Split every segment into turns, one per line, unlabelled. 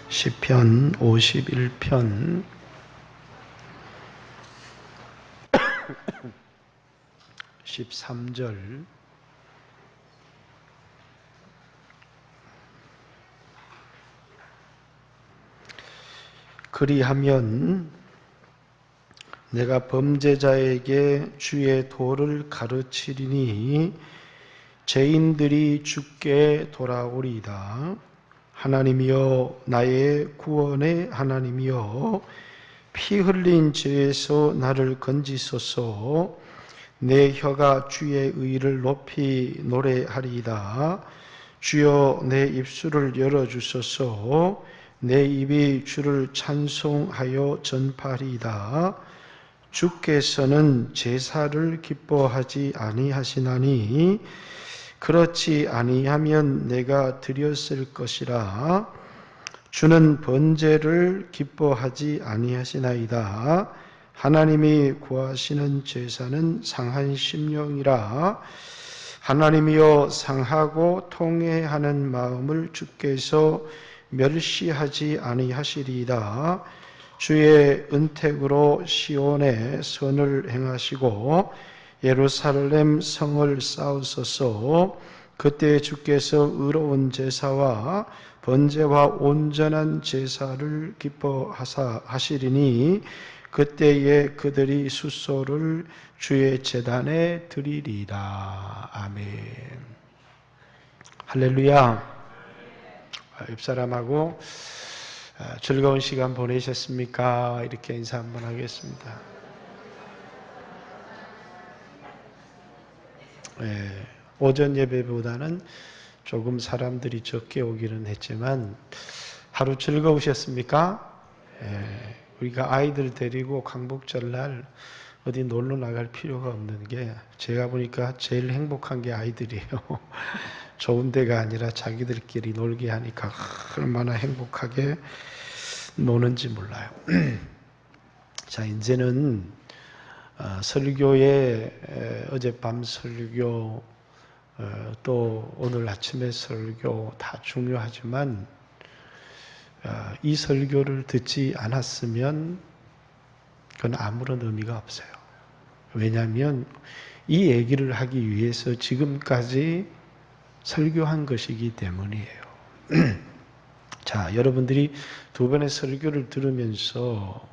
시편 51편 13절. 그리하면 내가 범죄자에게 주의 도를 가르치리니 죄인들이 주께 돌아오리이다. 하나님이여, 나의 구원의 하나님이여, 피 흘린 죄에서 나를 건지소서. 내 혀가 주의 의를 높이 노래하리이다. 주여, 내 입술을 열어주소서. 내 입이 주를 찬송하여 전파하리이다. 주께서는 제사를 기뻐하지 아니하시나니 그렇지 아니하면 내가 드렸을 것이라. 주는 번제를 기뻐하지 아니하시나이다. 하나님이 구하시는 제사는 상한 심령이라. 하나님이여, 상하고 통회하는 마음을 주께서 멸시하지 아니하시리이다. 주의 은택으로 시온에 선을 행하시고 예루살렘 성을 쌓으소서. 그때 주께서 의로운 제사와 번제와 온전한 제사를 기뻐하시리니 그때에 그들이 수소를 주의 제단에 드리리라. 아멘. 할렐루야. 옆사람하고 즐거운 시간 보내셨습니까? 이렇게 인사 한번 하겠습니다. 오전 예배보다는 조금 사람들이 적게 오기는 했지만 하루 즐거우셨습니까? 우리가 아이들 데리고 광복절날 어디 놀러 나갈 필요가 없는 게, 제가 보니까 제일 행복한 게 아이들이에요. 좋은 데가 아니라 자기들끼리 놀게 하니까 얼마나 행복하게 노는지 몰라요. 자, 이제는 설교에 어젯밤 설교 또 오늘 아침에 설교 다 중요하지만 이 설교를 듣지 않았으면 그건 아무런 의미가 없어요. 왜냐하면 이 얘기를 하기 위해서 지금까지 설교한 것이기 때문이에요. 자, 여러분들이 두 번의 설교를 들으면서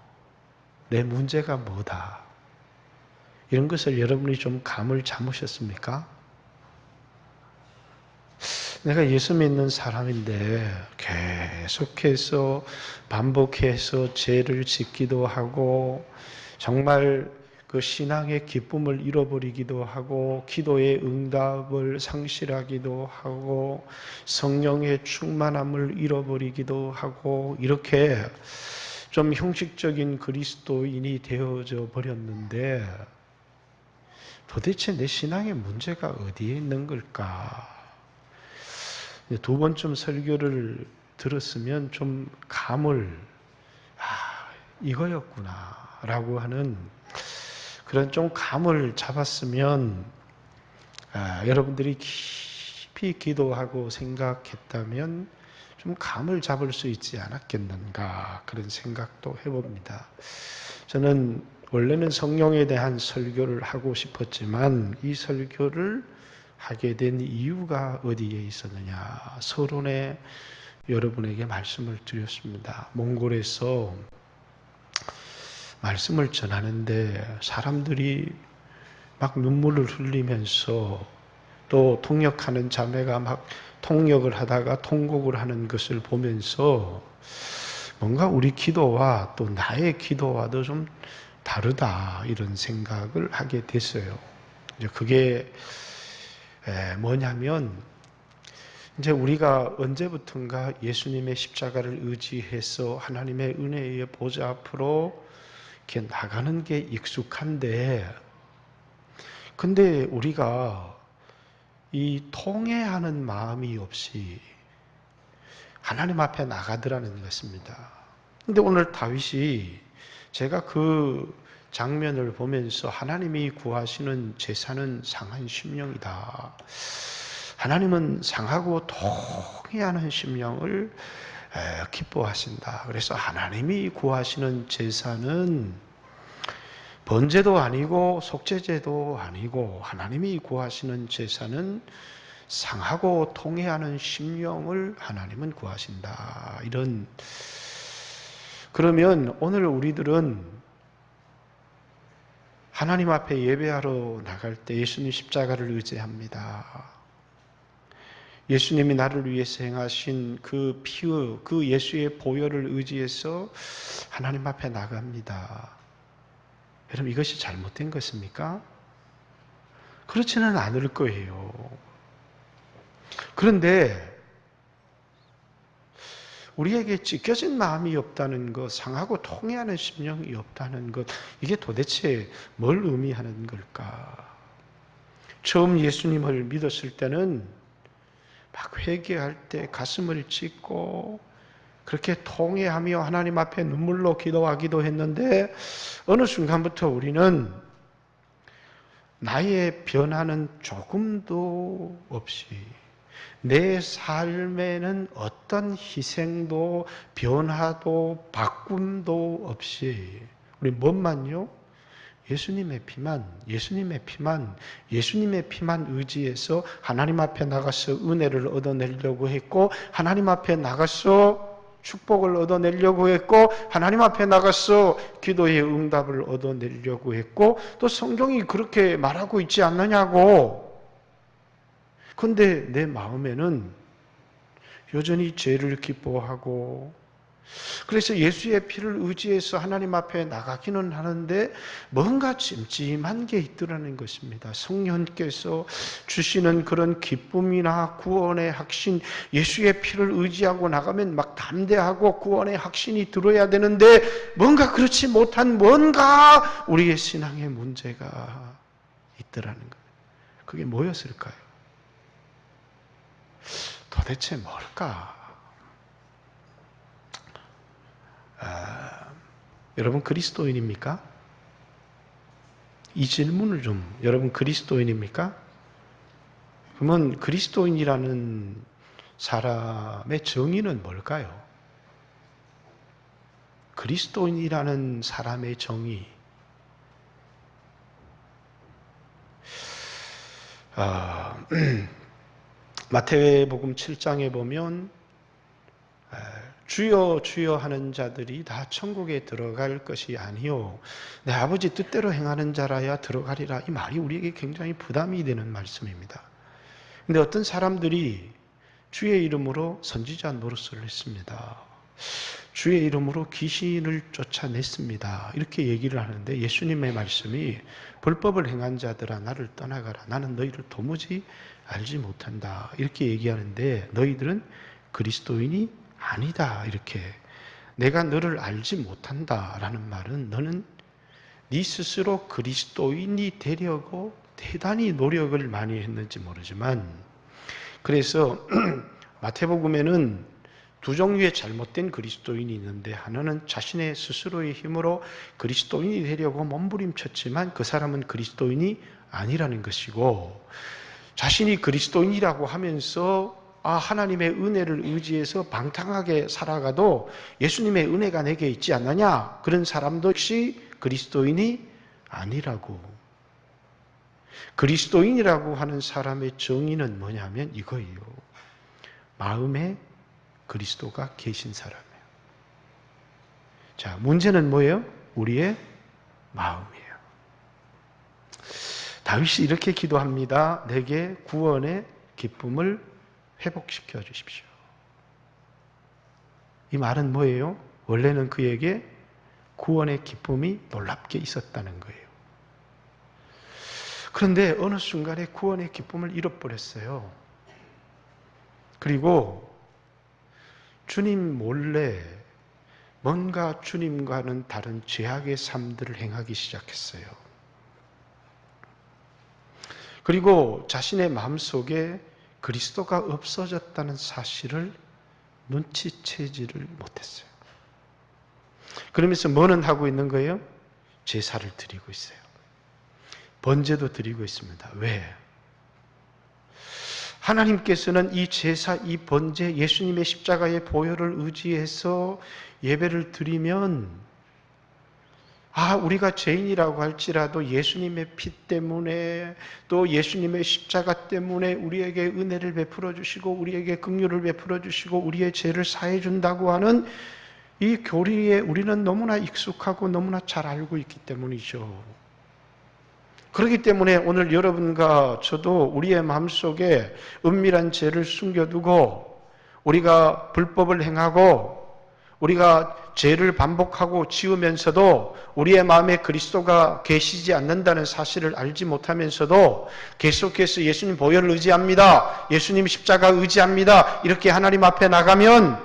내 문제가 뭐다, 이런 것을 여러분이 좀 감을 잡으셨습니까? 내가 예수 믿는 사람인데 계속해서 반복해서 죄를 짓기도 하고 정말 그 신앙의 기쁨을 잃어버리기도 하고 기도의 응답을 상실하기도 하고 성령의 충만함을 잃어버리기도 하고 이렇게 좀 형식적인 그리스도인이 되어져 버렸는데 도대체 내 신앙의 문제가 어디에 있는 걸까? 두 번쯤 설교를 들었으면 좀 감을, 이거였구나 라고 하는 그런 좀 감을 잡았으면 여러분들이 깊이 기도하고 생각했다면 좀 감을 잡을 수 있지 않았겠는가, 그런 생각도 해봅니다. 저는 원래는 성령에 대한 설교를 하고 싶었지만 이 설교를 하게 된 이유가 어디에 있었느냐, 서론에 여러분에게 말씀을 드렸습니다. 몽골에서 말씀을 전하는데 사람들이 막 눈물을 흘리면서 또 통역하는 자매가 막 통역을 하다가 통곡을 하는 것을 보면서 뭔가 우리 기도와 또 나의 기도와도 좀 다르다, 이런 생각을 하게 됐어요. 이제 그게 뭐냐면, 이제 우리가 언제부턴가 예수님의 십자가를 의지해서 하나님의 은혜의 보좌 앞으로 이렇게 나가는 게 익숙한데, 근데 우리가 이 통회하는 마음이 없이 하나님 앞에 나가더라는 것입니다. 근데 오늘 다윗이, 제가 그 장면을 보면서 하나님이 구하시는 제사는 상한 심령이다, 하나님은 상하고 통회하는 심령을 기뻐하신다. 그래서 하나님이 구하시는 제사는 번제도 아니고 속죄제도 아니고 하나님이 구하시는 제사는 상하고 통회하는 심령을 하나님은 구하신다. 그러면 오늘 우리들은 하나님 앞에 예배하러 나갈 때 예수님 십자가를 의지합니다. 예수님이 나를 위해서 행하신 그 피의, 그 예수의 보혈을 의지해서 하나님 앞에 나갑니다. 여러분, 이것이 잘못된 것입니까? 그렇지는 않을 거예요. 그런데 우리에게 찢겨진 마음이 없다는 것, 상하고 통회하는 심령이 없다는 것, 이게 도대체 뭘 의미하는 걸까? 처음 예수님을 믿었을 때는 막 회개할 때 가슴을 찢고 그렇게 통회하며 하나님 앞에 눈물로 기도하기도 했는데 어느 순간부터 우리는 나의 변화는 조금도 없이 내 삶에는 어떤 희생도 변화도 바꿈도 없이 우리 뭐만요? 예수님의 피만 의지해서 하나님 앞에 나가서 은혜를 얻어내려고 했고 하나님 앞에 나가서 축복을 얻어내려고 했고 하나님 앞에 나가서 기도의 응답을 얻어내려고 했고 또 성경이 그렇게 말하고 있지 않느냐고. 그런데 내 마음에는 여전히 죄를 기뻐하고 그래서 예수의 피를 의지해서 하나님 앞에 나가기는 하는데 뭔가 찜찜한 게 있더라는 것입니다. 성령께서 주시는 그런 기쁨이나 구원의 확신, 예수의 피를 의지하고 나가면 막 담대하고 구원의 확신이 들어야 되는데 뭔가 그렇지 못한 뭔가 우리의 신앙의 문제가 있더라는 거예요. 그게 뭐였을까요? 도대체 뭘까? 여러분 그리스도인입니까? 이 질문을 여러분 그리스도인입니까? 그러면 그리스도인이라는 사람의 정의는 뭘까요? 그리스도인이라는 사람의 정의. 마태복음 7장에 보면 주여 주여 하는 자들이 다 천국에 들어갈 것이 아니요 내 아버지 뜻대로 행하는 자라야 들어가리라. 이 말이 우리에게 굉장히 부담이 되는 말씀입니다. 그런데 어떤 사람들이 주의 이름으로 선지자 노릇을 했습니다. 주의 이름으로 귀신을 쫓아냈습니다. 이렇게 얘기를 하는데 예수님의 말씀이 불법을 행한 자들아 나를 떠나가라. 나는 너희를 도무지 알지 못한다. 이렇게 얘기하는데 너희들은 그리스도인이 아니다. 이렇게 내가 너를 알지 못한다라는 말은 너는 네 스스로 그리스도인이 되려고 대단히 노력을 많이 했는지 모르지만 그래서 마태복음에는 두 종류의 잘못된 그리스도인이 있는데 하나는 자신의 스스로의 힘으로 그리스도인이 되려고 몸부림쳤지만 그 사람은 그리스도인이 아니라는 것이고 자신이 그리스도인이라고 하면서 하나님의 은혜를 의지해서 방탕하게 살아가도 예수님의 은혜가 내게 있지 않느냐? 그런 사람도 역시 그리스도인이 아니라고. 그리스도인이라고 하는 사람의 정의는 뭐냐면 이거예요. 마음에 그리스도가 계신 사람이에요. 자, 문제는 뭐예요? 우리의 마음이에요. 다윗이 이렇게 기도합니다. 내게 구원의 기쁨을 회복시켜 주십시오. 이 말은 뭐예요? 원래는 그에게 구원의 기쁨이 놀랍게 있었다는 거예요. 그런데 어느 순간에 구원의 기쁨을 잃어버렸어요. 그리고 주님 몰래 뭔가 주님과는 다른 죄악의 삶들을 행하기 시작했어요. 그리고 자신의 마음속에 그리스도가 없어졌다는 사실을 눈치채지를 못했어요. 그러면서 뭐는 하고 있는 거예요? 제사를 드리고 있어요. 번제도 드리고 있습니다. 왜? 하나님께서는 이 제사, 이 번제, 예수님의 십자가의 보혈을 의지해서 예배를 드리면, 우리가 죄인이라고 할지라도 예수님의 피 때문에, 또 예수님의 십자가 때문에 우리에게 은혜를 베풀어 주시고 우리에게 긍휼을 베풀어 주시고 우리의 죄를 사해 준다고 하는 이 교리에 우리는 너무나 익숙하고 너무나 잘 알고 있기 때문이죠. 그렇기 때문에 오늘 여러분과 저도 우리의 마음속에 은밀한 죄를 숨겨두고 우리가 불법을 행하고 우리가 죄를 반복하고 지으면서도 우리의 마음에 그리스도가 계시지 않는다는 사실을 알지 못하면서도 계속해서 예수님 보혈을 의지합니다. 예수님 십자가 의지합니다. 이렇게 하나님 앞에 나가면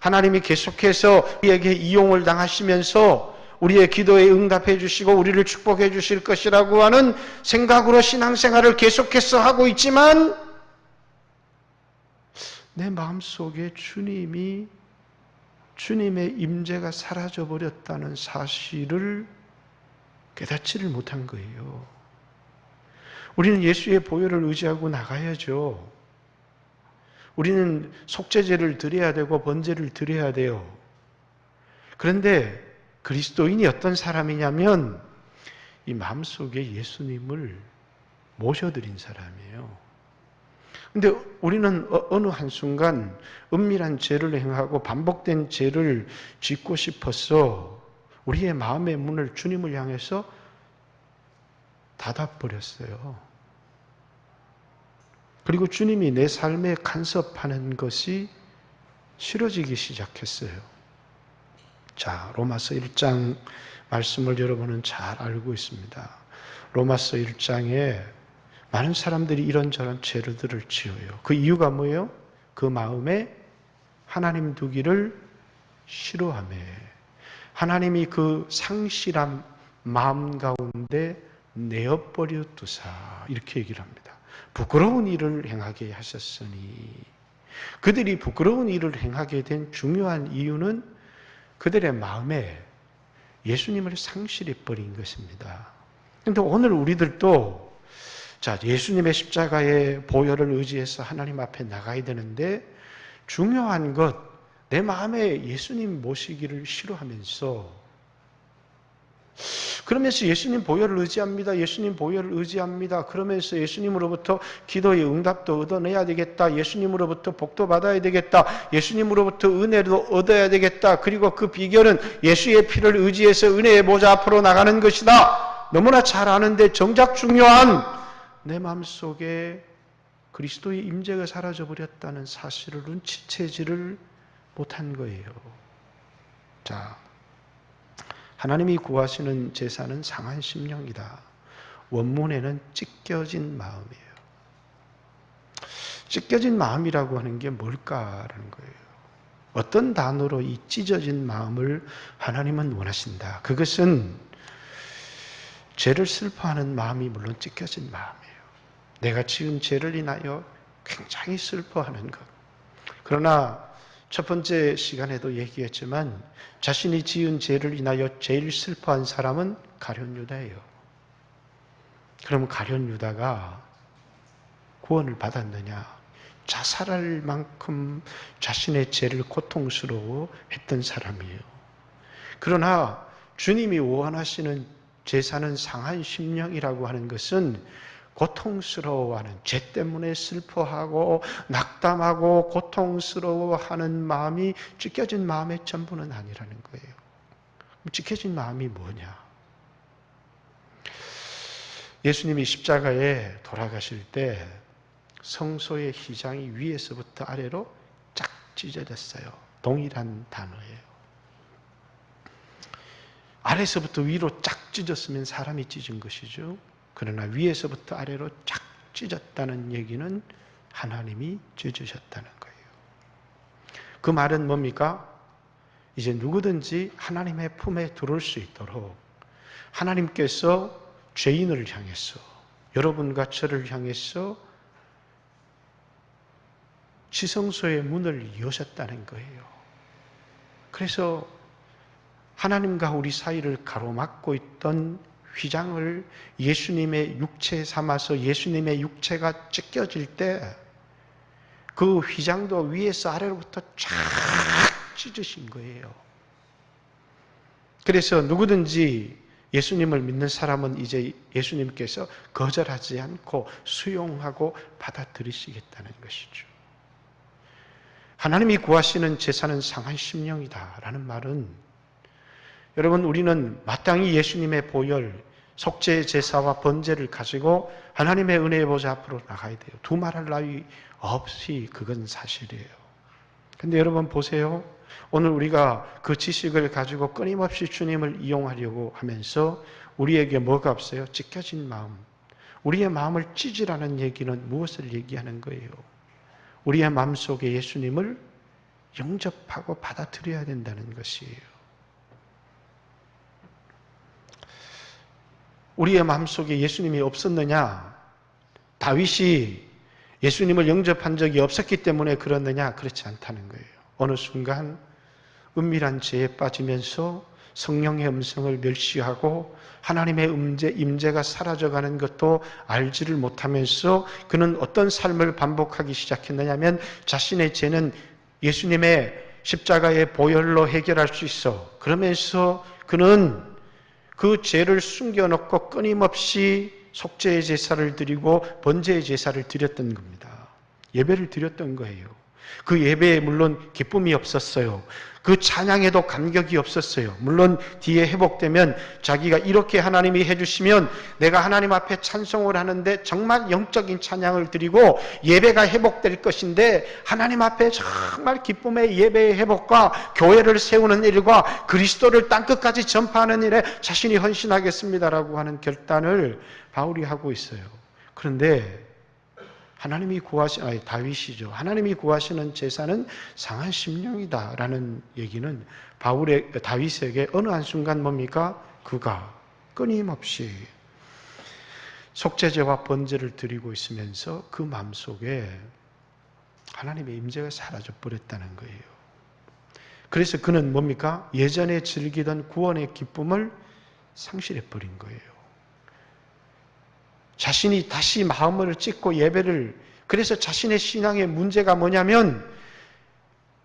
하나님이 계속해서 우리에게 이용을 당하시면서 우리의 기도에 응답해 주시고 우리를 축복해 주실 것이라고 하는 생각으로 신앙생활을 계속해서 하고 있지만 내 마음속에 주님의 임재가 사라져버렸다는 사실을 깨닫지를 못한 거예요. 우리는 예수의 보혈을 의지하고 나가야죠. 우리는 속죄제를 드려야 되고 번제를 드려야 돼요. 그런데 그리스도인이 어떤 사람이냐면 이 마음속에 예수님을 모셔드린 사람이에요. 근데 우리는 어느 한순간 은밀한 죄를 행하고 반복된 죄를 짓고 싶어서 우리의 마음의 문을 주님을 향해서 닫아버렸어요. 그리고 주님이 내 삶에 간섭하는 것이 싫어지기 시작했어요. 자, 로마서 1장 말씀을 여러분은 잘 알고 있습니다. 로마서 1장에 많은 사람들이 이런저런 죄들을 지어요. 그 이유가 뭐예요? 그 마음에 하나님 두기를 싫어하며 하나님이 그 상실한 마음 가운데 내어버려 두사 이렇게 얘기를 합니다. 부끄러운 일을 행하게 하셨으니 그들이 부끄러운 일을 행하게 된 중요한 이유는 그들의 마음에 예수님을 상실해 버린 것입니다. 그런데 오늘 우리들도 예수님의 십자가의 보혈을 의지해서 하나님 앞에 나가야 되는데 중요한 것, 내 마음에 예수님 모시기를 싫어하면서 그러면서 예수님 보혈을 의지합니다. 예수님 보혈을 의지합니다. 그러면서 예수님으로부터 기도의 응답도 얻어내야 되겠다. 예수님으로부터 복도 받아야 되겠다. 예수님으로부터 은혜도 얻어야 되겠다. 그리고 그 비결은 예수의 피를 의지해서 은혜의 보좌 앞으로 나가는 것이다. 너무나 잘 아는데 정작 중요한 내 마음속에 그리스도의 임재가 사라져버렸다는 사실을 눈치채지를 못한 거예요. 하나님이 구하시는 제사는 상한 심령이다. 원문에는 찢겨진 마음이에요. 찢겨진 마음이라고 하는 게 뭘까라는 거예요. 어떤 단어로 이 찢어진 마음을 하나님은 원하신다. 그것은 죄를 슬퍼하는 마음이 물론 찢겨진 마음이에요. 내가 지은 죄를 인하여 굉장히 슬퍼하는 것. 그러나 첫 번째 시간에도 얘기했지만 자신이 지은 죄를 인하여 제일 슬퍼한 사람은 가룟 유다예요. 그럼 가룟 유다가 구원을 받았느냐? 자살할 만큼 자신의 죄를 고통스러워 했던 사람이에요. 그러나 주님이 원하시는 제사는 상한 심령이라고 하는 것은 고통스러워하는, 죄 때문에 슬퍼하고 낙담하고 고통스러워하는 마음이 찢겨진 마음의 전부는 아니라는 거예요. 찢겨진 마음이 뭐냐? 예수님이 십자가에 돌아가실 때 성소의 휘장이 위에서부터 아래로 쫙 찢어졌어요. 동일한 단어예요. 아래서부터 위로 쫙 찢었으면 사람이 찢은 것이죠. 그러나 위에서부터 아래로 쫙 찢었다는 얘기는 하나님이 찢으셨다는 거예요. 그 말은 뭡니까? 이제 누구든지 하나님의 품에 들어올 수 있도록 하나님께서 죄인을 향해서, 여러분과 저를 향해서 지성소의 문을 여셨다는 거예요. 그래서 하나님과 우리 사이를 가로막고 있던 휘장을 예수님의 육체 삼아서 예수님의 육체가 찢겨질 때 그 휘장도 위에서 아래로부터 쫙 찢으신 거예요. 그래서 누구든지 예수님을 믿는 사람은 이제 예수님께서 거절하지 않고 수용하고 받아들이시겠다는 것이죠. 하나님이 구하시는 제사는 상한 심령이다라는 말은, 여러분, 우리는 마땅히 예수님의 보혈, 속죄 제사와 번제를 가지고 하나님의 은혜의 보좌 앞으로 나가야 돼요. 두말할 나위 없이 그건 사실이에요. 근데 여러분 보세요. 오늘 우리가 그 지식을 가지고 끊임없이 주님을 이용하려고 하면서 우리에게 뭐가 없어요? 찢겨진 마음. 우리의 마음을 찢으라는 얘기는 무엇을 얘기하는 거예요? 우리의 마음속에 예수님을 영접하고 받아들여야 된다는 것이에요. 우리의 마음속에 예수님이 없었느냐? 다윗이 예수님을 영접한 적이 없었기 때문에 그렇느냐? 그렇지 않다는 거예요. 어느 순간 은밀한 죄에 빠지면서 성령의 음성을 멸시하고 하나님의 임재가 사라져가는 것도 알지를 못하면서 그는 어떤 삶을 반복하기 시작했느냐면, 자신의 죄는 예수님의 십자가의 보혈로 해결할 수 있어. 그러면서 그는 그 죄를 숨겨놓고 끊임없이 속죄의 제사를 드리고 번제의 제사를 드렸던 겁니다. 예배를 드렸던 거예요. 그 예배에 물론 기쁨이 없었어요. 그 찬양에도 감격이 없었어요. 물론 뒤에 회복되면 자기가 이렇게 하나님이 해주시면 내가 하나님 앞에 찬송을 하는데 정말 영적인 찬양을 드리고 예배가 회복될 것인데, 하나님 앞에 정말 기쁨의 예배의 회복과 교회를 세우는 일과 그리스도를 땅끝까지 전파하는 일에 자신이 헌신하겠습니다라고 하는 결단을 바울이 하고 있어요. 그런데 다윗이죠. 하나님이 구하시는 제사는 상한 심령이다라는 얘기는 다윗에게 어느 한순간 뭡니까? 그가 끊임없이 속죄제와 번제를 드리고 있으면서 그 마음속에 하나님의 임재가 사라져 버렸다는 거예요. 그래서 그는 뭡니까? 예전에 즐기던 구원의 기쁨을 상실해 버린 거예요. 자신이 다시 마음을 찢고 예배를, 그래서 자신의 신앙의 문제가 뭐냐면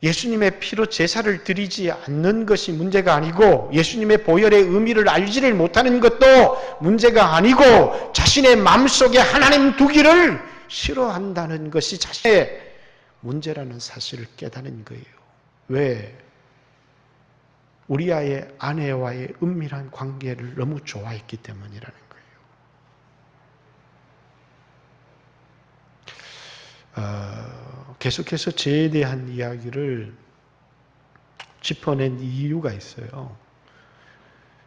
예수님의 피로 제사를 드리지 않는 것이 문제가 아니고, 예수님의 보혈의 의미를 알지를 못하는 것도 문제가 아니고, 자신의 마음속에 하나님 두기를 싫어한다는 것이 자신의 문제라는 사실을 깨닫는 거예요. 왜? 우리와의 아내와의 은밀한 관계를 너무 좋아했기 때문이라는 거예요. 계속해서 죄에 대한 이야기를 짚어낸 이유가 있어요.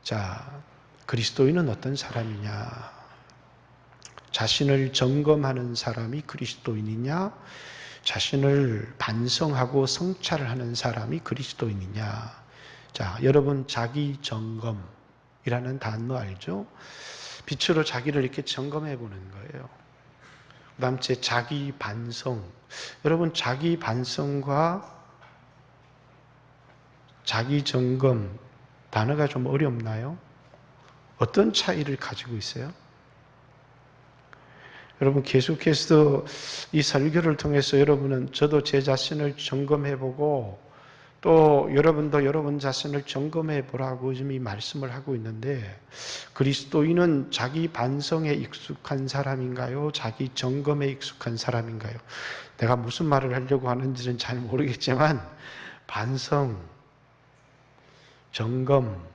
자, 그리스도인은 어떤 사람이냐? 자신을 점검하는 사람이 그리스도인이냐? 자신을 반성하고 성찰하는 사람이 그리스도인이냐? 자, 여러분 자기 점검이라는 단어 알죠? 빛으로 자기를 이렇게 점검해 보는 거예요. 그 다음 제 자기 반성. 여러분 자기 반성과 자기 점검 단어가 좀 어렵나요? 어떤 차이를 가지고 있어요? 여러분 계속해서 이 설교를 통해서 여러분은 저도 제 자신을 점검해보고 또 여러분도 여러분 자신을 점검해 보라고 이미 말씀을 하고 있는데, 그리스도인은 자기 반성에 익숙한 사람인가요? 자기 점검에 익숙한 사람인가요? 내가 무슨 말을 하려고 하는지는 잘 모르겠지만 반성, 점검,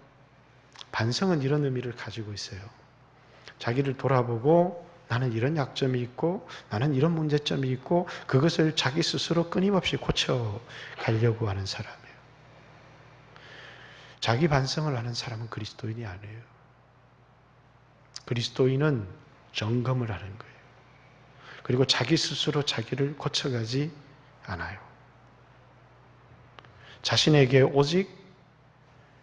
반성은 이런 의미를 가지고 있어요. 자기를 돌아보고 나는 이런 약점이 있고 나는 이런 문제점이 있고 그것을 자기 스스로 끊임없이 고쳐가려고 하는 사람이에요. 자기 반성을 하는 사람은 그리스도인이 아니에요. 그리스도인은 점검을 하는 거예요. 그리고 자기 스스로 자기를 고쳐가지 않아요. 자신에게 오직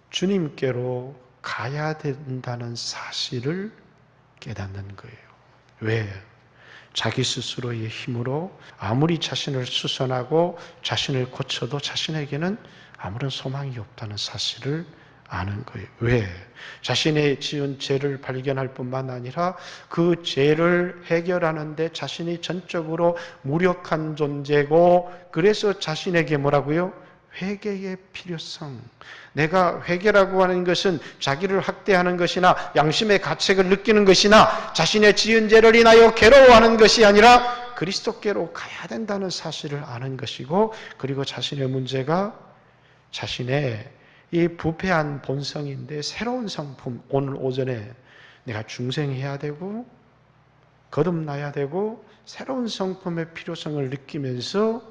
주님께로 가야 된다는 사실을 깨닫는 거예요. 왜? 자기 스스로의 힘으로 아무리 자신을 수선하고 자신을 고쳐도 자신에게는 아무런 소망이 없다는 사실을 아는 거예요. 왜? 자신의 지은 죄를 발견할 뿐만 아니라 그 죄를 해결하는데 자신이 전적으로 무력한 존재고, 그래서 자신에게 뭐라고요? 회개의 필요성. 내가 회개라고 하는 것은 자기를 학대하는 것이나 양심의 가책을 느끼는 것이나 자신의 지은 죄를 인하여 괴로워하는 것이 아니라 그리스도께로 가야 된다는 사실을 아는 것이고, 그리고 자신의 문제가 자신의 이 부패한 본성인데 새로운 성품, 오늘 오전에 내가 중생해야 되고 거듭나야 되고 새로운 성품의 필요성을 느끼면서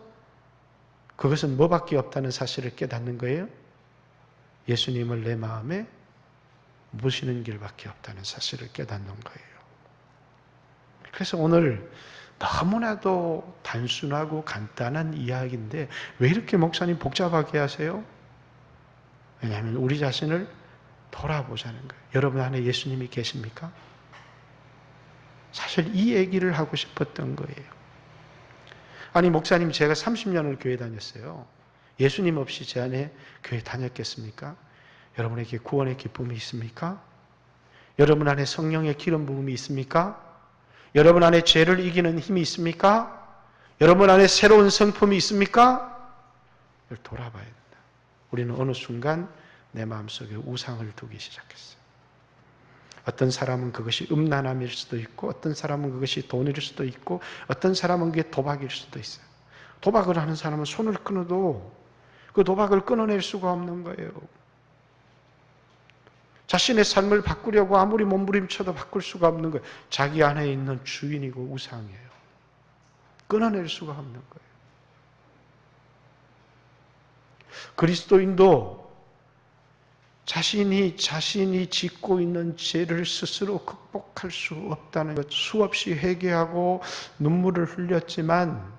그것은 뭐밖에 없다는 사실을 깨닫는 거예요. 예수님을 내 마음에 모시는 길밖에 없다는 사실을 깨닫는 거예요. 그래서 오늘 너무나도 단순하고 간단한 이야기인데 왜 이렇게 목사님 복잡하게 하세요? 왜냐하면 우리 자신을 돌아보자는 거예요. 여러분 안에 예수님이 계십니까? 사실 이 얘기를 하고 싶었던 거예요. 아니 목사님, 제가 30년을 교회 다녔어요. 예수님 없이 제 안에 교회 다녔겠습니까? 여러분에게 구원의 기쁨이 있습니까? 여러분 안에 성령의 기름 부음이 있습니까? 여러분 안에 죄를 이기는 힘이 있습니까? 여러분 안에 새로운 성품이 있습니까? 이걸 돌아봐야 된다. 우리는 어느 순간 내 마음속에 우상을 두기 시작했어요. 어떤 사람은 그것이 음란함일 수도 있고, 어떤 사람은 그것이 돈일 수도 있고, 어떤 사람은 그게 도박일 수도 있어요. 도박을 하는 사람은 손을 끊어도 그 도박을 끊어낼 수가 없는 거예요. 자신의 삶을 바꾸려고 아무리 몸부림쳐도 바꿀 수가 없는 거예요. 자기 안에 있는 주인이고 우상이에요. 끊어낼 수가 없는 거예요. 그리스도인도 자신이 짓고 있는 죄를 스스로 극복할 수 없다는 것, 수없이 회개하고 눈물을 흘렸지만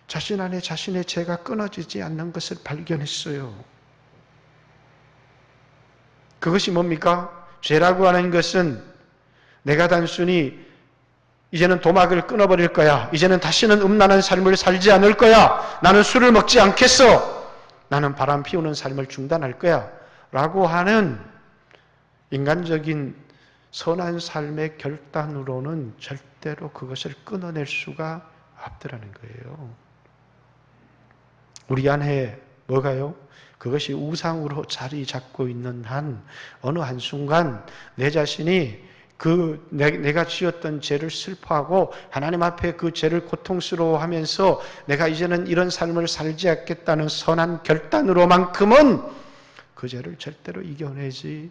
자신 안에 자신의 죄가 끊어지지 않는 것을 발견했어요. 그것이 뭡니까? 죄라고 하는 것은 내가 단순히 이제는 도박을 끊어버릴 거야, 이제는 다시는 음란한 삶을 살지 않을 거야, 나는 술을 먹지 않겠어, 나는 바람 피우는 삶을 중단할 거야 라고 하는 인간적인 선한 삶의 결단으로는 절대로 그것을 끊어낼 수가 없더라는 거예요. 우리 안에 뭐가요? 그것이 우상으로 자리 잡고 있는 한 어느 한순간 내 자신이 내가 지었던 죄를 슬퍼하고 하나님 앞에 그 죄를 고통스러워하면서 내가 이제는 이런 삶을 살지 않겠다는 선한 결단으로만큼은 그 죄를 절대로 이겨내지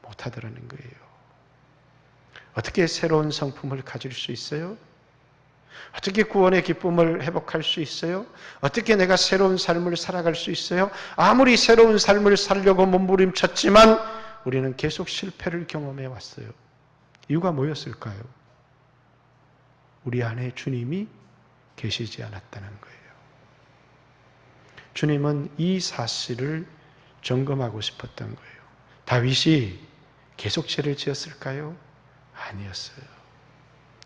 못하더라는 거예요. 어떻게 새로운 성품을 가질 수 있어요? 어떻게 구원의 기쁨을 회복할 수 있어요? 어떻게 내가 새로운 삶을 살아갈 수 있어요? 아무리 새로운 삶을 살려고 몸부림쳤지만 우리는 계속 실패를 경험해 왔어요. 이유가 뭐였을까요? 우리 안에 주님이 계시지 않았다는 거예요. 주님은 이 사실을 점검하고 싶었던 거예요. 다윗이 계속 죄를 지었을까요? 아니었어요.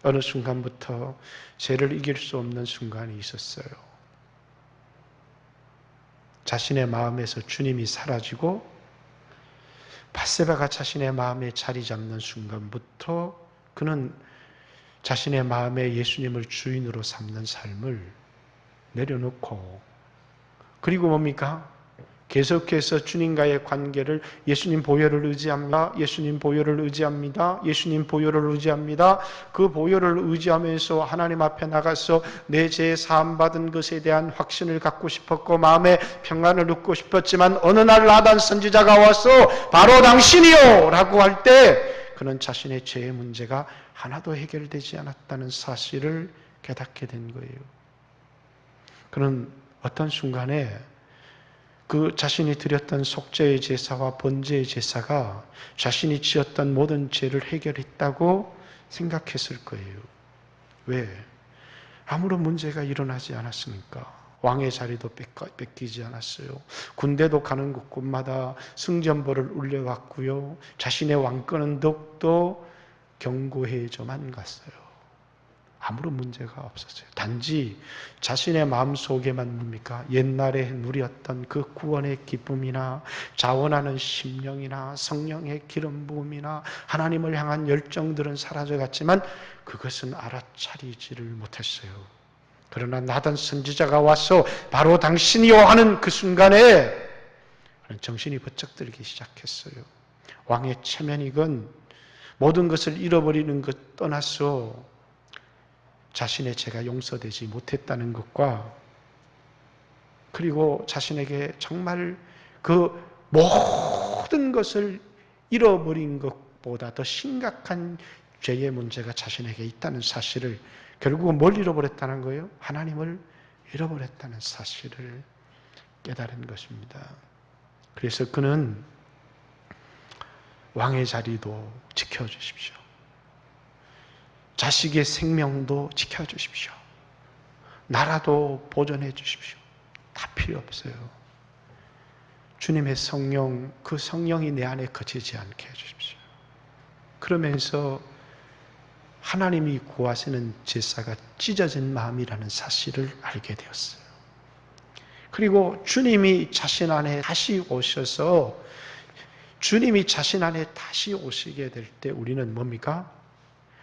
어느 순간부터 죄를 이길 수 없는 순간이 있었어요. 자신의 마음에서 주님이 사라지고 밧세바가 자신의 마음에 자리 잡는 순간부터 그는 자신의 마음에 예수님을 주인으로 삼는 삶을 내려놓고, 그리고 뭡니까? 계속해서 주님과의 관계를 예수님 보혈을 의지합니다. 예수님 보혈을 의지합니다. 예수님 보혈을 의지합니다. 그 보혈을 의지하면서 하나님 앞에 나가서 내 죄 사함 받은 것에 대한 확신을 갖고 싶었고 마음에 평안을 얻고 싶었지만 어느 날 나단 선지자가 와서 바로 당신이요 라고 할 때 그는 자신의 죄의 문제가 하나도 해결되지 않았다는 사실을 깨닫게 된 거예요. 그는 어떤 순간에 그 자신이 드렸던 속죄의 제사와 번제의 제사가 자신이 지었던 모든 죄를 해결했다고 생각했을 거예요. 왜? 아무런 문제가 일어나지 않았으니까. 왕의 자리도 뺏기지 않았어요. 군대도 가는 곳곳마다 승전보를 울려왔고요. 자신의 왕권은 더욱더 견고해져만 갔어요. 아무런 문제가 없었어요. 단지 자신의 마음속에만 뭡니까? 옛날에 누렸던 그 구원의 기쁨이나 자원하는 심령이나 성령의 기름 부음이나 하나님을 향한 열정들은 사라져갔지만 그것은 알아차리지를 못했어요. 그러나 나단 선지자가 와서 바로 당신이요 하는 그 순간에 정신이 번쩍 들기 시작했어요. 왕의 체면이건 모든 것을 잃어버리는 것 떠나서 자신의 죄가 용서되지 못했다는 것과 그리고 자신에게 정말 그 모든 것을 잃어버린 것보다 더 심각한 죄의 문제가 자신에게 있다는 사실을, 결국은 뭘 잃어버렸다는 거예요? 하나님을 잃어버렸다는 사실을 깨달은 것입니다. 그래서 그는 왕의 자리도 지켜주십시오. 자식의 생명도 지켜주십시오. 나라도 보존해 주십시오. 다 필요 없어요. 주님의 성령, 그 성령이 내 안에 거치지 않게 해주십시오. 그러면서 하나님이 구하시는 제사가 찢어진 마음이라는 사실을 알게 되었어요. 그리고 주님이 자신 안에 다시 오셔서 주님이 자신 안에 다시 오시게 될 때 우리는 뭡니까?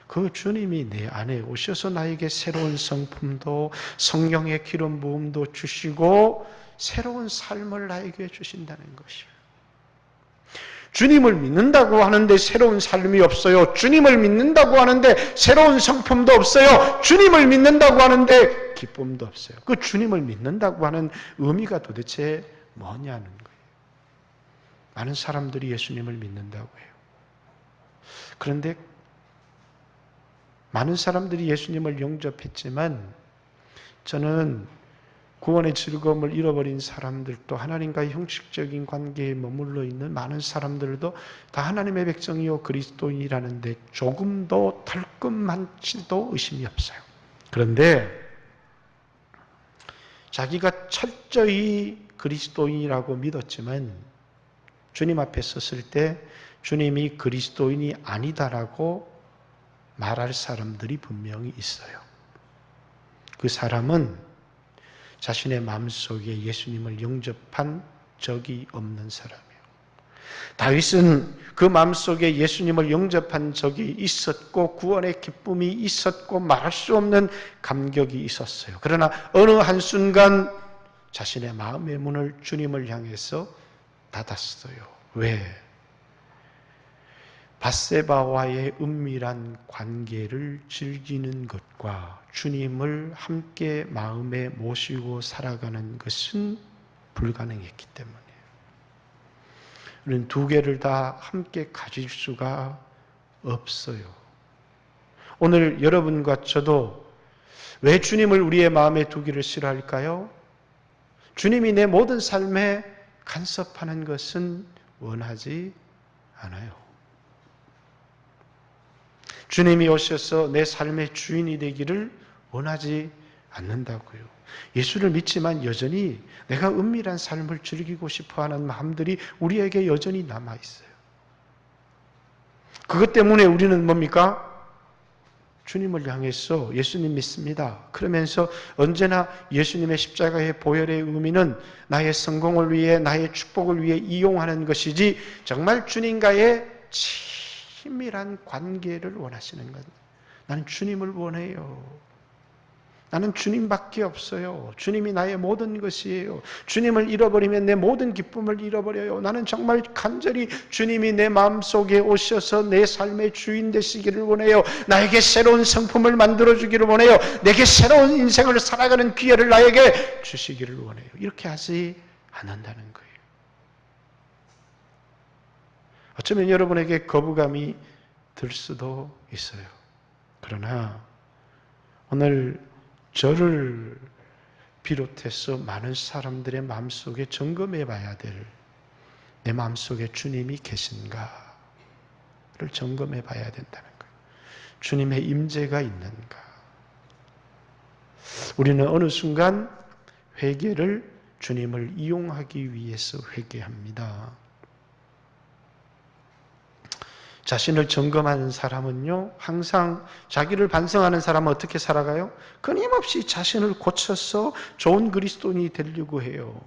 그 주님이 내 안에 오셔서 나에게 새로운 성품도 성령의 기름 부음도 주시고 새로운 삶을 나에게 주신다는 것이에요. 주님을 믿는다고 하는데 새로운 삶이 없어요. 주님을 믿는다고 하는데 새로운 성품도 없어요. 주님을 믿는다고 하는데 기쁨도 없어요. 그 주님을 믿는다고 하는 의미가 도대체 뭐냐는 거예요. 많은 사람들이 예수님을 믿는다고 해요. 그런데 많은 사람들이 예수님을 영접했지만 저는 구원의 즐거움을 잃어버린 사람들도 하나님과의 형식적인 관계에 머물러 있는 많은 사람들도 다 하나님의 백성이요 그리스도인이라는데 조금도 덜끔만치도 의심이 없어요. 그런데 자기가 철저히 그리스도인이라고 믿었지만 주님 앞에 섰을 때 주님이 그리스도인이 아니다라고 말할 사람들이 분명히 있어요. 그 사람은 자신의 마음속에 예수님을 영접한 적이 없는 사람이에요. 다윗은 그 마음속에 예수님을 영접한 적이 있었고 구원의 기쁨이 있었고 말할 수 없는 감격이 있었어요. 그러나 어느 한순간 자신의 마음의 문을 주님을 향해서 닫았어요. 왜? 밧세바와의 은밀한 관계를 즐기는 것과 주님을 함께 마음에 모시고 살아가는 것은 불가능했기 때문이에요. 우리는 두 개를 다 함께 가질 수가 없어요. 오늘 여러분과 저도 왜 주님을 우리의 마음에 두기를 싫어할까요? 주님이 내 모든 삶에 간섭하는 것은 원하지 않아요. 주님이 오셔서 내 삶의 주인이 되기를 원하지 않는다고요. 예수를 믿지만 여전히 내가 은밀한 삶을 즐기고 싶어하는 마음들이 우리에게 여전히 남아있어요. 그것 때문에 우리는 뭡니까? 주님을 향해서 예수님 믿습니다. 그러면서 언제나 예수님의 십자가의 보혈의 의미는 나의 성공을 위해 나의 축복을 위해 이용하는 것이지 정말 주님과의 친밀한 관계를 원하시는 것. 나는 주님을 원해요. 나는 주님밖에 없어요. 주님이 나의 모든 것이에요. 주님을 잃어버리면 내 모든 기쁨을 잃어버려요. 나는 정말 간절히 주님이 내 마음속에 오셔서 내 삶의 주인 되시기를 원해요. 나에게 새로운 성품을 만들어주기를 원해요. 내게 새로운 인생을 살아가는 기회를 나에게 주시기를 원해요. 이렇게 하지 않는다는 거예요. 어쩌면 여러분에게 거부감이 들 수도 있어요. 그러나 오늘 저를 비롯해서 많은 사람들의 마음속에 점검해 봐야 될 내 마음속에 주님이 계신가를 점검해 봐야 된다는 거예요. 주님의 임재가 있는가. 우리는 어느 순간 회개를 주님을 이용하기 위해서 회개합니다. 자신을 점검하는 사람은요, 항상 자기를 반성하는 사람은 어떻게 살아가요? 끊임없이 자신을 고쳐서 좋은 그리스도인이 되려고 해요.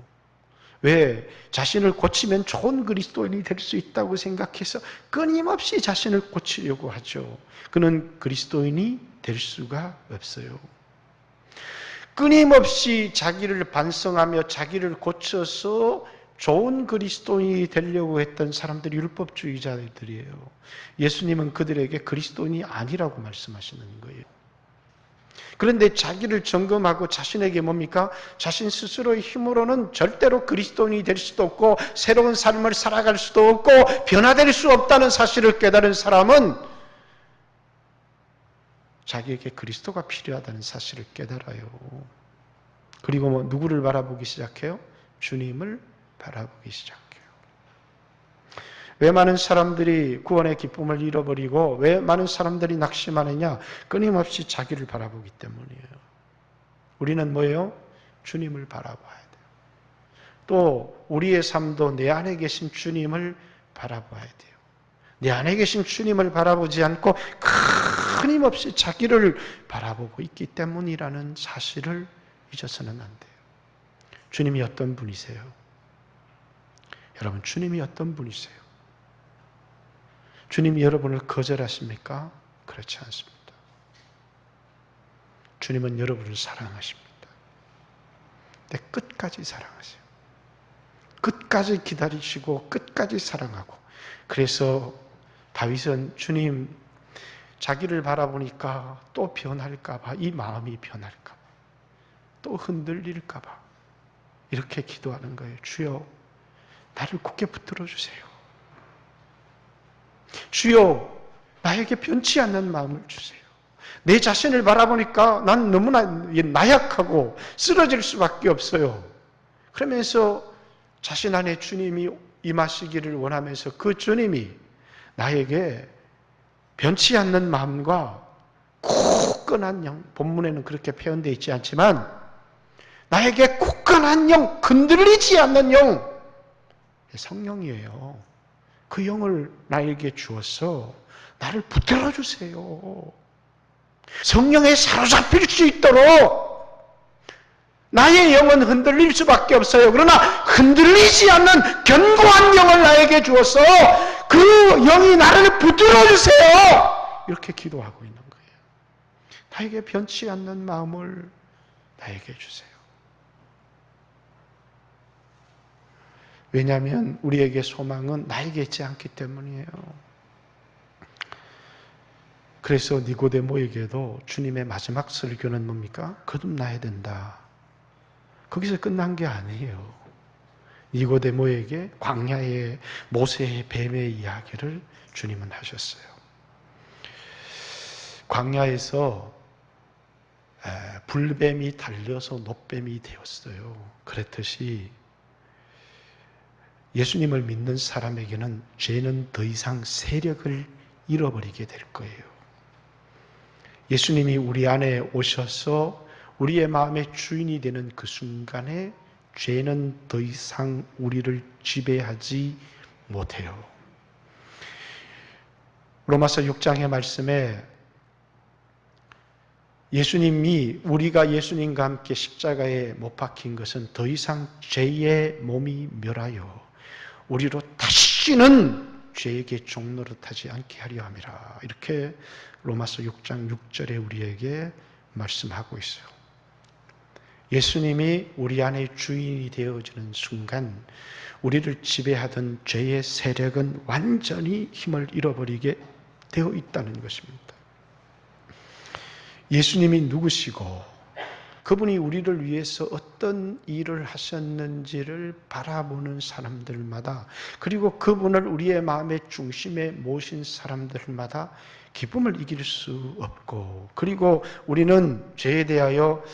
왜? 자신을 고치면 좋은 그리스도인이 될 수 있다고 생각해서 끊임없이 자신을 고치려고 하죠. 그는 그리스도인이 될 수가 없어요. 끊임없이 자기를 반성하며 자기를 고쳐서 좋은 그리스도인이 되려고 했던 사람들이 율법주의자들이에요. 예수님은 그들에게 그리스도인이 아니라고 말씀하시는 거예요. 그런데 자기를 점검하고 자신에게 뭡니까? 자신 스스로의 힘으로는 절대로 그리스도인이 될 수도 없고 새로운 삶을 살아갈 수도 없고 변화될 수 없다는 사실을 깨달은 사람은 자기에게 그리스도가 필요하다는 사실을 깨달아요. 그리고 누구를 바라보기 시작해요? 주님을 바라보기 시작해요. 왜 많은 사람들이 구원의 기쁨을 잃어버리고 왜 많은 사람들이 낙심하느냐? 끊임없이 자기를 바라보기 때문이에요. 우리는 뭐예요? 주님을 바라봐야 돼요. 또 우리의 삶도 내 안에 계신 주님을 바라봐야 돼요. 내 안에 계신 주님을 바라보지 않고 끊임없이 자기를 바라보고 있기 때문이라는 사실을 잊어서는 안 돼요. 주님이 어떤 분이세요? 여러분, 주님이 어떤 분이세요? 주님이 여러분을 거절하십니까? 그렇지 않습니다. 주님은 여러분을 사랑하십니다. 근데 끝까지 사랑하세요. 끝까지 기다리시고 끝까지 사랑하고. 그래서 다윗은 주님, 자기를 바라보니까 또 변할까 봐, 이 마음이 변할까 봐, 또 흔들릴까 봐 이렇게 기도하는 거예요. 주여, 나를 굳게 붙들어 주세요. 주여, 나에게 변치 않는 마음을 주세요. 내 자신을 바라보니까 난 너무나 나약하고 쓰러질 수밖에 없어요. 그러면서 자신 안에 주님이 임하시기를 원하면서 그 주님이 나에게 변치 않는 마음과 굳건한 영, 본문에는 그렇게 표현되어 있지 않지만 나에게 굳건한 영, 흔들리지 않는 영, 성령이에요. 그 영을 나에게 주어서 나를 붙들어 주세요. 성령에 사로잡힐 수 있도록 나의 영은 흔들릴 수밖에 없어요. 그러나 흔들리지 않는 견고한 영을 나에게 주어서 그 영이 나를 붙들어 주세요. 이렇게 기도하고 있는 거예요. 나에게 변치 않는 마음을 나에게 주세요. 왜냐하면 우리에게 소망은 나에게 있지 않기 때문이에요. 그래서 니고데모에게도 주님의 마지막 설교는 뭡니까? 거듭나야 된다. 거기서 끝난 게 아니에요. 니고데모에게 광야의 모세의 뱀의 이야기를 주님은 하셨어요. 광야에서 불뱀이 달려서 노뱀이 되었어요. 그랬듯이 예수님을 믿는 사람에게는 죄는 더 이상 세력을 잃어버리게 될 거예요. 예수님이 우리 안에 오셔서 우리의 마음의 주인이 되는 그 순간에 죄는 더 이상 우리를 지배하지 못해요. 로마서 6장의 말씀에 예수님이 우리가 예수님과 함께 십자가에 못 박힌 것은 더 이상 죄의 몸이 멸하여 우리로 다시는 죄에게 종노릇하지 않게 하려 함이라. 이렇게 로마서 6장 6절에 우리에게 말씀하고 있어요. 예수님이 우리 안에 주인이 되어지는 순간 우리를 지배하던 죄의 세력은 완전히 힘을 잃어버리게 되어 있다는 것입니다. 예수님이 누구시고 그분이 우리를 위해서 어떤 일을 하셨는지를 바라보는 사람들마다, 그리고 그분을 우리의 마음의 중심에 모신 사람들마다 기쁨을 이길 수 없고, 그리고 우리는 죄에 대하여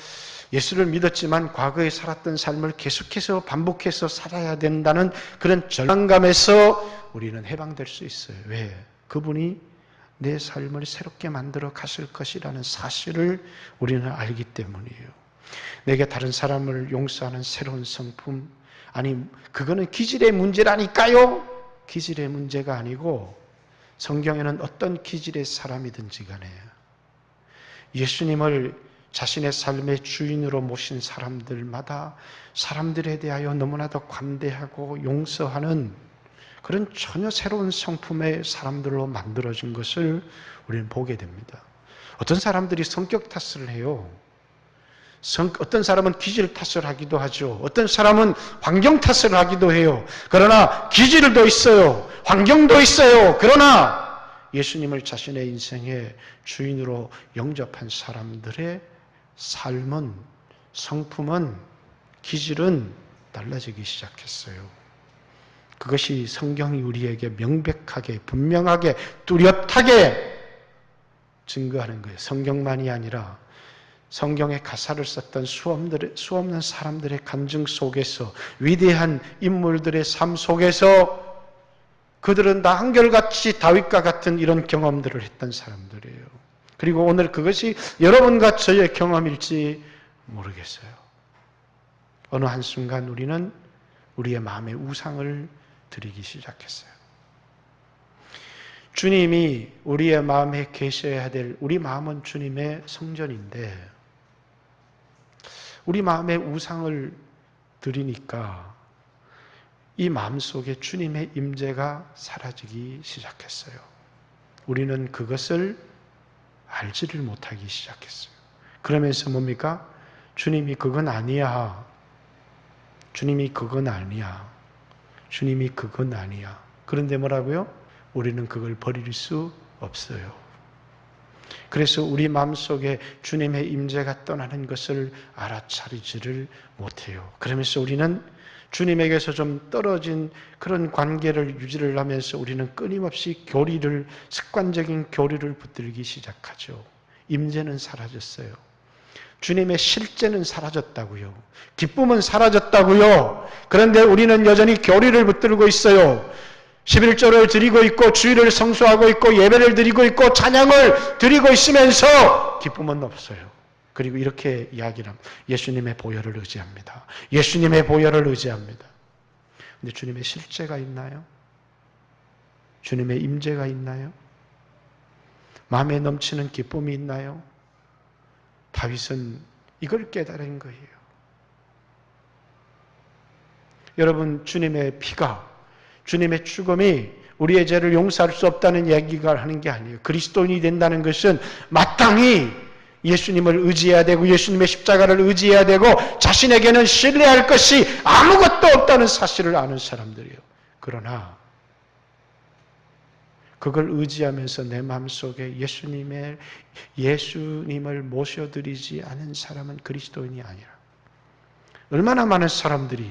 예수를 믿었지만 과거에 살았던 삶을 계속해서 반복해서 살아야 된다는 그런 절망감에서 우리는 해방될 수 있어요. 왜? 그분이 내 삶을 새롭게 만들어 가실 것이라는 사실을 우리는 알기 때문이에요. 내게 다른 사람을 용서하는 새로운 성품, 아니 그거는 기질의 문제라니까요. 기질의 문제가 아니고 성경에는 어떤 기질의 사람이든지 간에 예수님을 자신의 삶의 주인으로 모신 사람들마다 사람들에 대하여 너무나도 관대하고 용서하는 그런 전혀 새로운 성품의 사람들로 만들어진 것을 우리는 보게 됩니다. 어떤 사람들이 성격 탓을 해요. 어떤 사람은 기질 탓을 하기도 하죠. 어떤 사람은 환경 탓을 하기도 해요. 그러나 기질도 있어요. 환경도 있어요. 그러나 예수님을 자신의 인생의 주인으로 영접한 사람들의 삶은, 성품은, 기질은 달라지기 시작했어요. 그것이 성경이 우리에게 명백하게, 분명하게, 뚜렷하게 증거하는 거예요. 성경만이 아니라 성경의 가사를 썼던 수 없는 사람들의 간증 속에서, 위대한 인물들의 삶 속에서 그들은 다 한결같이 다윗과 같은 이런 경험들을 했던 사람들이에요. 그리고 오늘 그것이 여러분과 저의 경험일지 모르겠어요. 어느 한순간 우리는 우리의 마음의 우상을 드리기 시작했어요. 주님이 우리의 마음에 계셔야 될, 우리 마음은 주님의 성전인데 우리 마음에 우상을 드리니까 이 마음속에 주님의 임재가 사라지기 시작했어요. 우리는 그것을 알지를 못하기 시작했어요. 그러면서 뭡니까? 주님이 그건 아니야. 주님이 그건 아니야. 주님이 그건 아니야. 그런데 뭐라고요? 우리는 그걸 버릴 수 없어요. 그래서 우리 마음속에 주님의 임재가 떠나는 것을 알아차리지를 못해요. 그러면서 우리는 주님에게서 좀 떨어진 그런 관계를 유지를 하면서 우리는 끊임없이 습관적인 교리를 붙들기 시작하죠. 임재는 사라졌어요. 주님의 실제는 사라졌다고요. 기쁨은 사라졌다고요. 그런데 우리는 여전히 교리를 붙들고 있어요. 11조를 드리고 있고 주일을 성수하고 있고 예배를 드리고 있고 찬양을 드리고 있으면서 기쁨은 없어요. 그리고 이렇게 이야기를 합니다. 예수님의 보혈을 의지합니다. 예수님의 보혈을 의지합니다. 근데 주님의 실제가 있나요? 주님의 임재가 있나요? 마음에 넘치는 기쁨이 있나요? 다윗은 이걸 깨달은 거예요. 여러분, 주님의 피가, 주님의 죽음이 우리의 죄를 용서할 수 없다는 이야기가 하는 게 아니에요. 그리스도인이 된다는 것은 마땅히 예수님을 의지해야 되고 예수님의 십자가를 의지해야 되고 자신에게는 신뢰할 것이 아무것도 없다는 사실을 아는 사람들이에요. 그러나 그걸 의지하면서 내 마음속에 예수님을 모셔드리지 않은 사람은 그리스도인이 아니라, 얼마나 많은 사람들이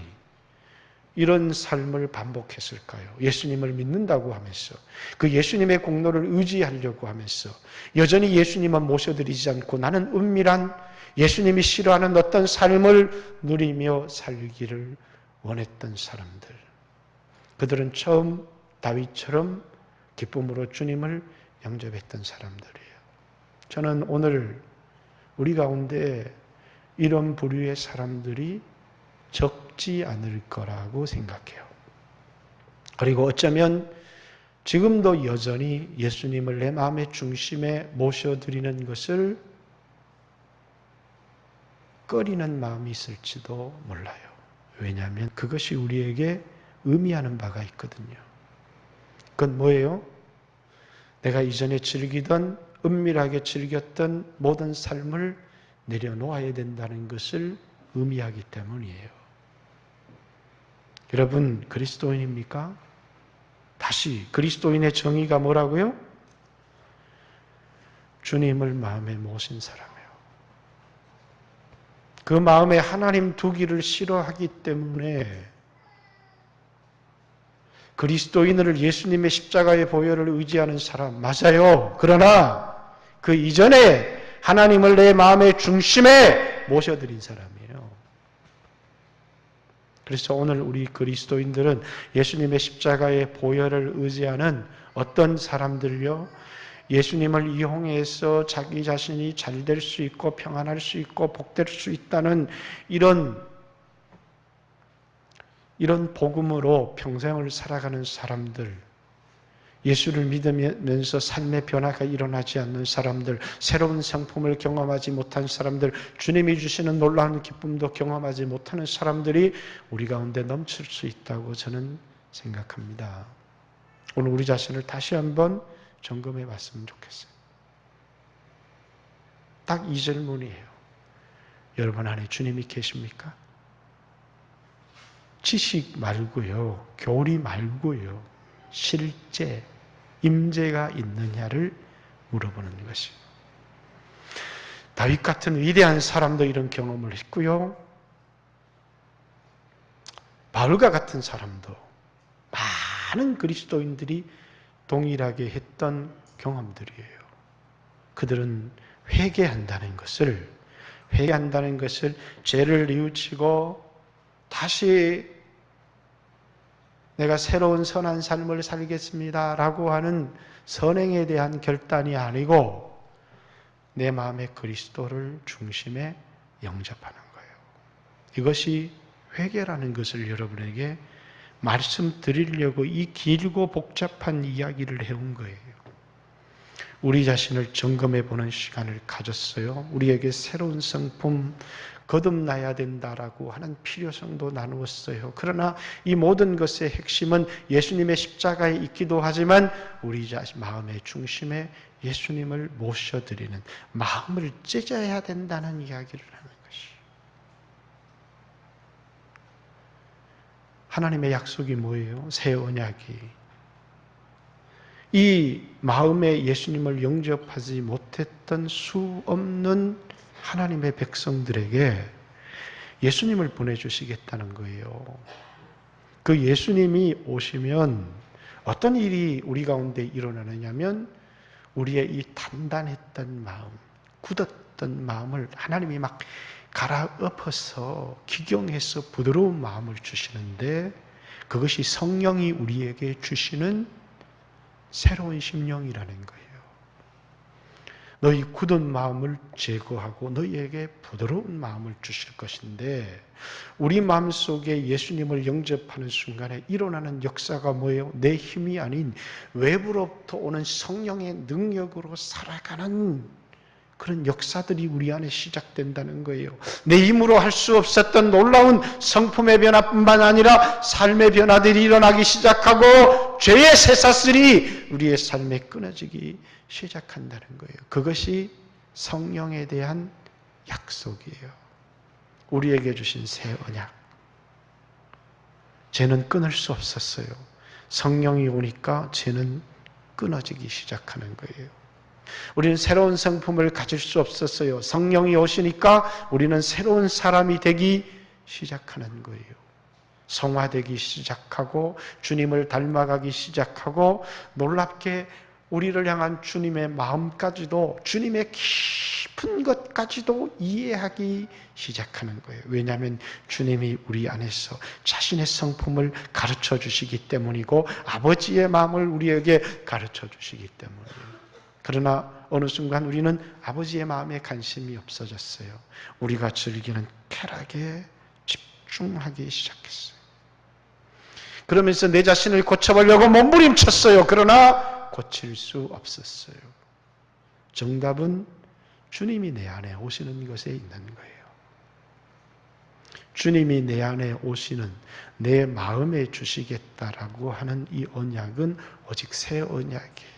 이런 삶을 반복했을까요? 예수님을 믿는다고 하면서 그 예수님의 공로를 의지하려고 하면서 여전히 예수님은 모셔드리지 않고 나는 은밀한 예수님이 싫어하는 어떤 삶을 누리며 살기를 원했던 사람들, 그들은 처음 다윗처럼 기쁨으로 주님을 영접했던 사람들이에요. 저는 오늘 우리 가운데 이런 부류의 사람들이 적지 않을 거라고 생각해요. 그리고 어쩌면 지금도 여전히 예수님을 내 마음의 중심에 모셔드리는 것을 꺼리는 마음이 있을지도 몰라요. 왜냐하면 그것이 우리에게 의미하는 바가 있거든요. 그건 뭐예요? 내가 이전에 즐기던, 은밀하게 즐겼던 모든 삶을 내려놓아야 된다는 것을 의미하기 때문이에요. 여러분, 그리스도인입니까? 다시 그리스도인의 정의가 뭐라고요? 주님을 마음에 모신 사람이에요. 그 마음에 하나님 두기를 싫어하기 때문에 그리스도인을 예수님의 십자가의 보혈을 의지하는 사람 맞아요. 그러나 그 이전에 하나님을 내 마음의 중심에 모셔드린 사람이에요. 그래서 오늘 우리 그리스도인들은 예수님의 십자가의 보혈을 의지하는 어떤 사람들요? 예수님을 이용해서 자기 자신이 잘 될 수 있고 평안할 수 있고 복될 수 있다는 이런 복음으로 평생을 살아가는 사람들, 예수를 믿으면서 삶의 변화가 일어나지 않는 사람들, 새로운 성품을 경험하지 못한 사람들, 주님이 주시는 놀라운 기쁨도 경험하지 못하는 사람들이 우리 가운데 넘칠 수 있다고 저는 생각합니다. 오늘 우리 자신을 다시 한번 점검해 봤으면 좋겠어요. 딱 이 질문이에요. 여러분 안에 주님이 계십니까? 지식 말고요, 교리 말고요, 실제 임재가 있느냐를 물어보는 것이에요. 다윗 같은 위대한 사람도 이런 경험을 했고요. 바울과 같은 사람도 많은 그리스도인들이 동일하게 했던 경험들이에요. 그들은 회개한다는 것을 죄를 뉘우치고 다시 내가 새로운 선한 삶을 살겠습니다라고 하는 선행에 대한 결단이 아니고 내 마음의 그리스도를 중심에 영접하는 거예요. 이것이 회개라는 것을 여러분에게 말씀드리려고 이 길고 복잡한 이야기를 해온 거예요. 우리 자신을 점검해 보는 시간을 가졌어요. 우리에게 새로운 성품 거듭나야 된다라고 하는 필요성도 나누었어요. 그러나 이 모든 것의 핵심은 예수님의 십자가에 있기도 하지만 우리 자신 마음의 중심에 예수님을 모셔드리는 마음을 찢어야 된다는 이야기를 하는 것이. 하나님의 약속이 뭐예요? 새 언약이. 이 마음에 예수님을 영접하지 못했던 수 없는 하나님의 백성들에게 예수님을 보내주시겠다는 거예요. 그 예수님이 오시면 어떤 일이 우리 가운데 일어나느냐면 우리의 이 단단했던 마음, 굳었던 마음을 하나님이 막 갈아엎어서 기경해서 부드러운 마음을 주시는데 그것이 성령이 우리에게 주시는 새로운 심령이라는 거예요. 너희 굳은 마음을 제거하고 너희에게 부드러운 마음을 주실 것인데 우리 마음속에 예수님을 영접하는 순간에 일어나는 역사가 뭐예요? 내 힘이 아닌 외부로부터 오는 성령의 능력으로 살아가는 그런 역사들이 우리 안에 시작된다는 거예요. 내 힘으로 할 수 없었던 놀라운 성품의 변화뿐만 아니라 삶의 변화들이 일어나기 시작하고 죄의 쇠사슬이 우리의 삶에 끊어지기 시작한다는 거예요. 그것이 성령에 대한 약속이에요. 우리에게 주신 새 언약. 죄는 끊을 수 없었어요. 성령이 오니까 죄는 끊어지기 시작하는 거예요. 우리는 새로운 성품을 가질 수 없었어요. 성령이 오시니까 우리는 새로운 사람이 되기 시작하는 거예요. 성화되기 시작하고 주님을 닮아가기 시작하고 놀랍게 우리를 향한 주님의 마음까지도 주님의 깊은 것까지도 이해하기 시작하는 거예요. 왜냐하면 주님이 우리 안에서 자신의 성품을 가르쳐 주시기 때문이고 아버지의 마음을 우리에게 가르쳐 주시기 때문이에요. 그러나 어느 순간 우리는 아버지의 마음에 관심이 없어졌어요. 우리가 즐기는 쾌락에 집중하기 시작했어요. 그러면서 내 자신을 고쳐보려고 몸부림쳤어요. 그러나 고칠 수 없었어요. 정답은 주님이 내 안에 오시는 것에 있는 거예요. 주님이 내 안에 오시는 내 마음에 주시겠다라고 하는 이 언약은 오직 새 언약이에요.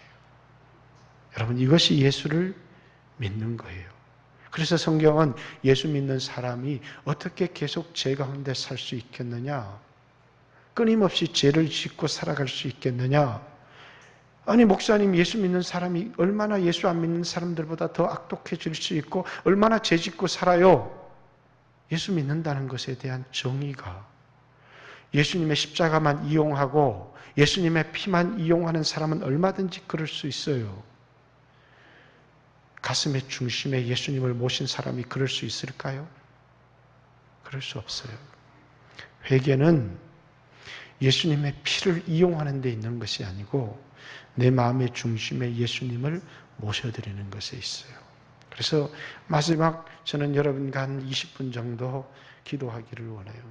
여러분 이것이 예수를 믿는 거예요. 그래서 성경은 예수 믿는 사람이 어떻게 계속 죄 가운데 살 수 있겠느냐? 끊임없이 죄를 짓고 살아갈 수 있겠느냐? 아니 목사님 예수 믿는 사람이 얼마나 예수 안 믿는 사람들보다 더 악독해질 수 있고 얼마나 죄 짓고 살아요? 예수 믿는다는 것에 대한 정의가 예수님의 십자가만 이용하고 예수님의 피만 이용하는 사람은 얼마든지 그럴 수 있어요. 가슴의 중심에 예수님을 모신 사람이 그럴 수 있을까요? 그럴 수 없어요. 회개는 예수님의 피를 이용하는 데 있는 것이 아니고 내 마음의 중심에 예수님을 모셔드리는 것에 있어요. 그래서 마지막 저는 여러분과 한 20분 정도 기도하기를 원해요.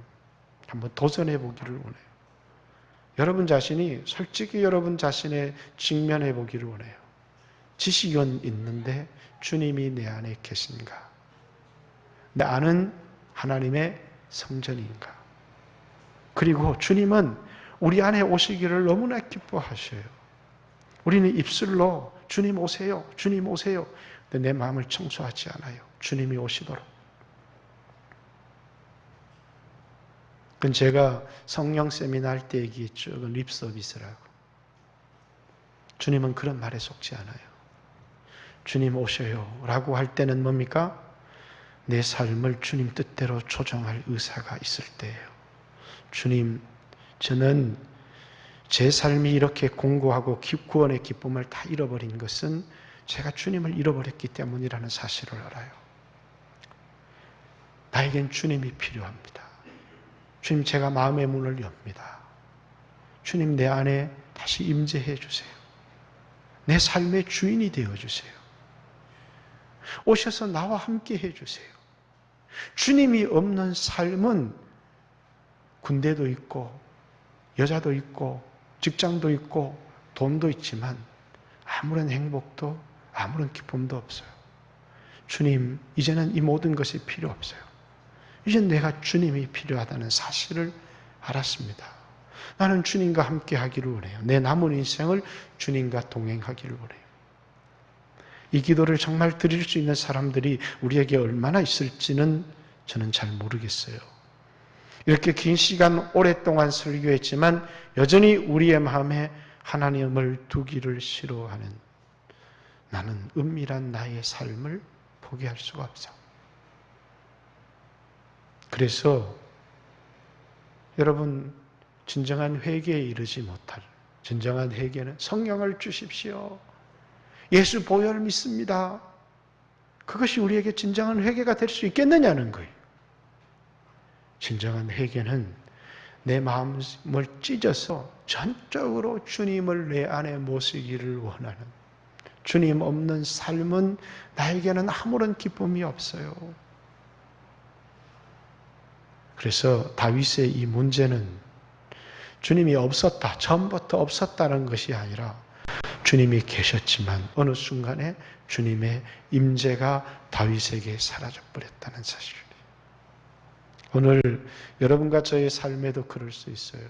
한번 도전해 보기를 원해요. 여러분 자신이 솔직히 여러분 자신에 직면해 보기를 원해요. 지식은 있는데 주님이 내 안에 계신가? 내 안은 하나님의 성전인가? 그리고 주님은 우리 안에 오시기를 너무나 기뻐하셔요. 우리는 입술로 주님 오세요, 주님 오세요. 근데 내 마음을 청소하지 않아요. 주님이 오시도록. 그건 제가 성령 세미나 할 때 얘기했죠. 그건 립 서비스라고. 주님은 그런 말에 속지 않아요. 주님 오셔요 라고 할 때는 뭡니까? 내 삶을 주님 뜻대로 조정할 의사가 있을 때예요. 주님, 저는 제 삶이 이렇게 공고하고 구원의 기쁨을 다 잃어버린 것은 제가 주님을 잃어버렸기 때문이라는 사실을 알아요. 나에겐 주님이 필요합니다. 주님, 제가 마음의 문을 엽니다. 주님, 내 안에 다시 임재해 주세요. 내 삶의 주인이 되어 주세요. 오셔서 나와 함께 해 주세요. 주님이 없는 삶은 군대도 있고 여자도 있고 직장도 있고 돈도 있지만 아무런 행복도 아무런 기쁨도 없어요. 주님, 이제는 이 모든 것이 필요 없어요. 이젠 내가 주님이 필요하다는 사실을 알았습니다. 나는 주님과 함께 하기를 원해요. 내 남은 인생을 주님과 동행하기를 원해요. 이 기도를 정말 드릴 수 있는 사람들이 우리에게 얼마나 있을지는 저는 잘 모르겠어요. 이렇게 긴 시간 오랫동안 설교했지만 여전히 우리의 마음에 하나님을 두기를 싫어하는 나는 은밀한 나의 삶을 포기할 수가 없어. 그래서 여러분, 진정한 회개에 이르지 못할 진정한 회개는 성령을 주십시오. 예수 보혈 믿습니다. 그것이 우리에게 진정한 회개가 될 수 있겠느냐는 거예요. 진정한 회개는 내 마음을 찢어서 전적으로 주님을 내 안에 모시기를 원하는, 주님 없는 삶은 나에게는 아무런 기쁨이 없어요. 그래서 다윗의 이 문제는 주님이 없었다, 처음부터 없었다는 것이 아니라 주님이 계셨지만 어느 순간에 주님의 임재가 다윗에게 사라져버렸다는 사실이에요. 오늘 여러분과 저의 삶에도 그럴 수 있어요.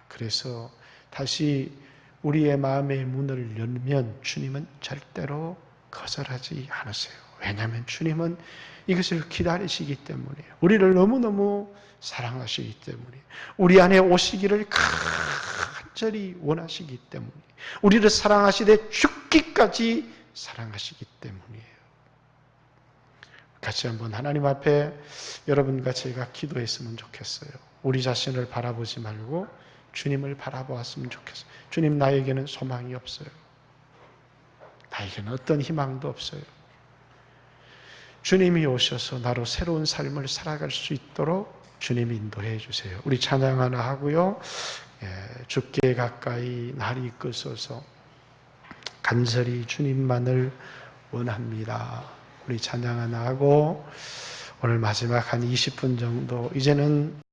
그래서 다시 우리의 마음의 문을 열면 주님은 절대로 거절하지 않으세요. 왜냐하면 주님은 이것을 기다리시기 때문이에요. 우리를 너무너무 사랑하시기 때문이에요. 우리 안에 오시기를 간절히 원하시기 때문이에요. 우리를 사랑하시되 죽기까지 사랑하시기 때문이에요. 같이 한번 하나님 앞에 여러분과 제가 기도했으면 좋겠어요. 우리 자신을 바라보지 말고 주님을 바라보았으면 좋겠어요. 주님, 나에게는 소망이 없어요. 나에게는 어떤 희망도 없어요. 주님이 오셔서 나로 새로운 삶을 살아갈 수 있도록 주님 인도해 주세요. 우리 찬양 하나 하고요. 주께 가까이 날이 이끄소서. 간절히 주님만을 원합니다. 우리 찬양 하나 하고 오늘 마지막 한 20분 정도 이제는